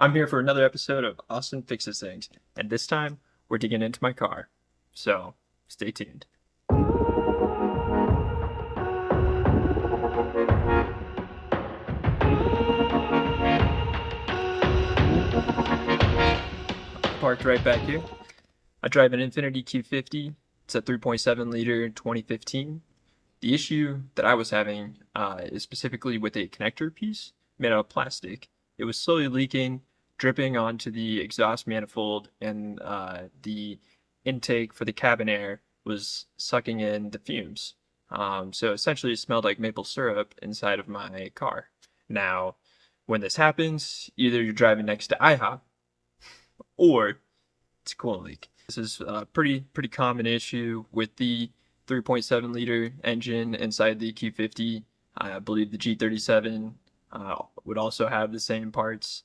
I'm here for another episode of Austin Fixes Things, and this time we're digging into my car. So stay tuned. Parked right back here. I drive an Infiniti Q50. It's a 3.7 liter 2015. The issue that I was having is specifically with a connector piece made out of plastic. It was slowly leaking, dripping onto the exhaust manifold, and the intake for the cabin air was sucking in the fumes. So essentially, it smelled like maple syrup inside of my car. Now, when this happens, either you're driving next to IHOP or it's a coolant leak. This is a pretty common issue with the 3.7 liter engine inside the Q50. I believe the G37 would also have the same parts.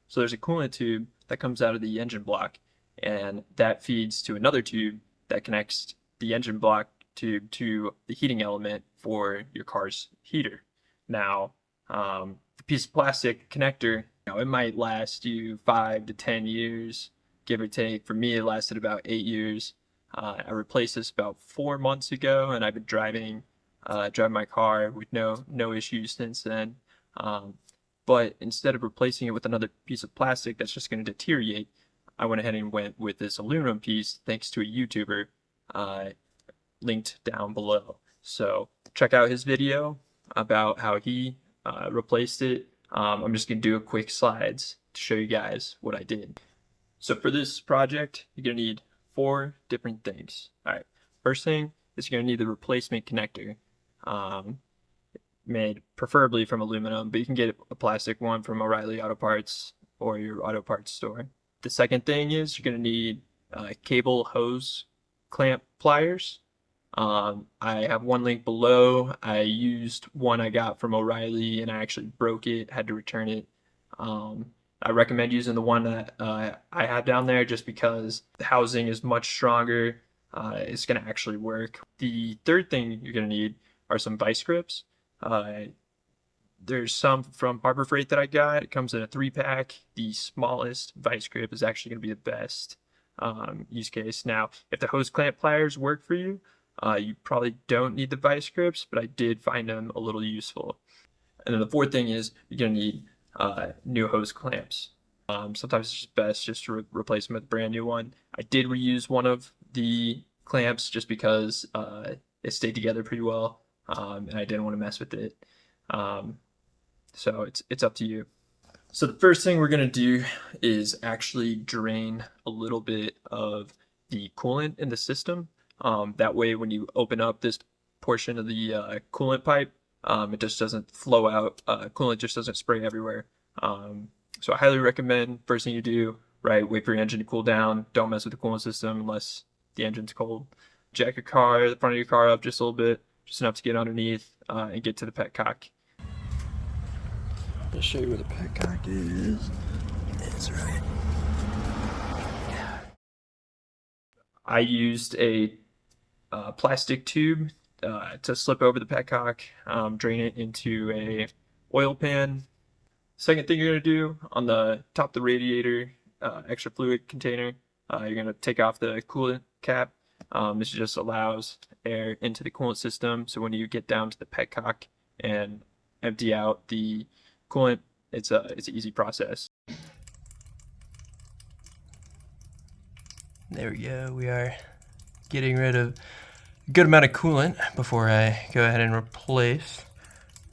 So there's a coolant tube that comes out of the engine block, and that feeds to another tube that connects the engine block tube to the heating element for your car's heater. Now, the piece of plastic connector, it might last you 5 to 10 years, give or take. For me, it lasted about 8 years. I replaced this about 4 months ago, and I've been driving my car with no issues since then. But instead of replacing it with another piece of plastic that's just going to deteriorate, I went ahead and went with this aluminum piece thanks to a YouTuber linked down below. So check out his video about how he replaced it. I'm just going to do a quick slides to show you guys what I did. So for this project, you're going to need 4 different things. All right, first thing is you're going to need the replacement connector, made preferably from aluminum, but you can get a plastic one from O'Reilly Auto Parts or your auto parts store. The second thing is you're going to need cable hose clamp pliers. I have one link below. I used one I got from O'Reilly and I actually broke it, had to return it. I recommend using the one that I have down there just because the housing is much stronger. It's going to actually work. The third thing you're going to need are some vice grips. There's some from Harbor Freight that I got. It comes in a 3-pack. The smallest vice grip is actually going to be the best use case. Now, if the hose clamp pliers work for you, you probably don't need the vice grips, but I did find them a little useful. And then the fourth thing is you're going to need new hose clamps. Sometimes it's just best just to replace them with a brand new one. I did reuse one of the clamps just because it stayed together pretty well, and I didn't want to mess with it. So it's up to you. So the first thing we're going to do is actually drain a little bit of the coolant in the system. That way when you open up this portion of the coolant pipe, it just doesn't flow out. Coolant just doesn't spray everywhere. So I highly recommend first thing you do, right, wait for your engine to cool down. Don't mess with the coolant system unless the engine's cold. Jack the front of your car up just a little bit, just enough to get underneath and get to the petcock. I'll show you where the petcock is. It's right. I used a plastic tube to slip over the petcock, drain it into a oil pan. Second thing you're going to do on the top of the radiator extra fluid container, you're going to take off the coolant cap. This just allows air into the coolant system, so when you get down to the petcock and empty out the coolant, it's an easy process. There we go. We are getting rid of a good amount of coolant before I go ahead and replace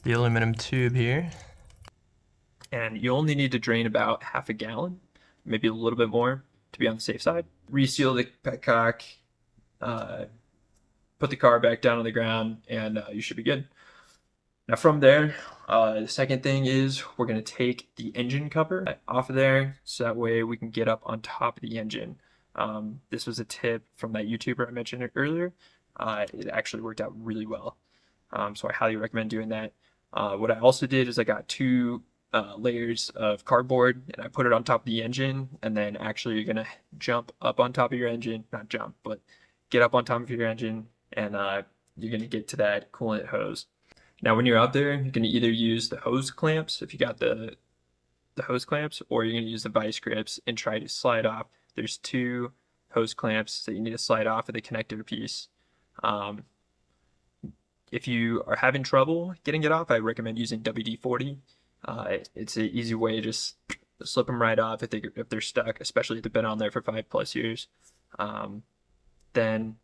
the aluminum tube here. And you only need to drain about half a gallon, maybe a little bit more to be on the safe side. Reseal the petcock, put the car back down on the ground, and you should be good. Now from there, the second thing is we're going to take the engine cover off of there so that way we can get up on top of the engine. This was a tip from that YouTuber I mentioned earlier. It actually worked out really well. So I highly recommend doing that. What I also did is I got 2 layers of cardboard and I put it on top of the engine, and then actually you're going to jump up on top of your engine, not jump, but get up on top of your engine, and you're going to get to that coolant hose. Now when you're out there, you can either use the hose clamps if you got the the hose clamps, or you're going to use the vice grips and try to slide off. There's 2 hose clamps that you need to slide off of the connector piece. If you are having trouble getting it off, I recommend using WD-40. It's an easy way to just slip them right off if they're stuck, especially if they've been on there for 5+ years. Then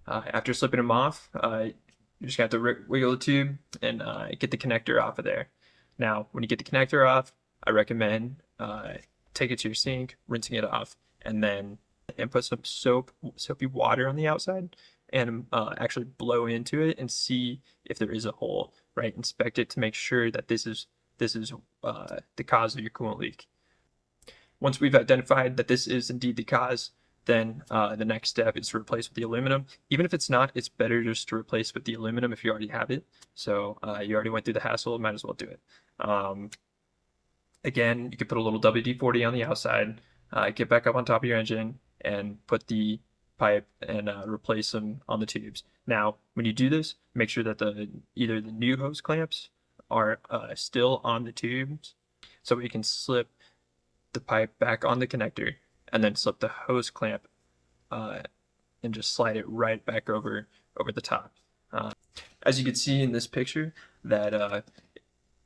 after slipping them off, you just got to wiggle the tube and get the connector off of there. Now, when you get the connector off, I recommend take it to your sink, rinsing it off, and then put some soapy water on the outside, and actually blow into it and see if there is a hole. Right, inspect it to make sure that this is the cause of your coolant leak. Once we've identified that this is indeed the cause, then the next step is to replace with the aluminum. Even if it's not, it's better just to replace with the aluminum if you already have it. So you already went through the hassle, might as well do it. Again, you could put a little WD-40 on the outside, get back up on top of your engine, and put the pipe and replace them on the tubes. Now, when you do this, make sure that either the new hose clamps are still on the tubes, so we can slip the pipe back on the connector, and then slip the hose clamp and just slide it right back over the top. As you can see in this picture, that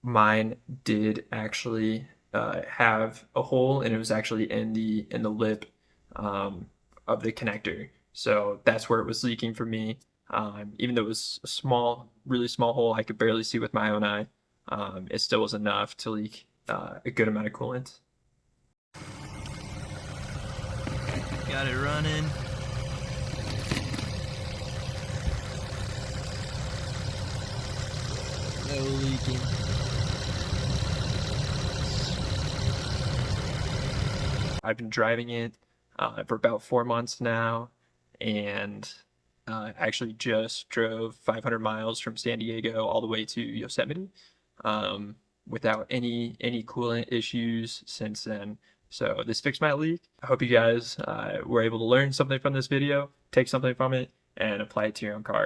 mine did actually have a hole, and it was actually in the lip of the connector. So that's where it was leaking for me. Even though it was a small, really small hole I could barely see with my own eye, it still was enough to leak a good amount of coolant. Got it running. No leaking. I've been driving it for about 4 months now, and actually just drove 500 miles from San Diego all the way to Yosemite without any coolant issues since then. So this fixed my leak. I hope you guys were able to learn something from this video, take something from it, and apply it to your own car.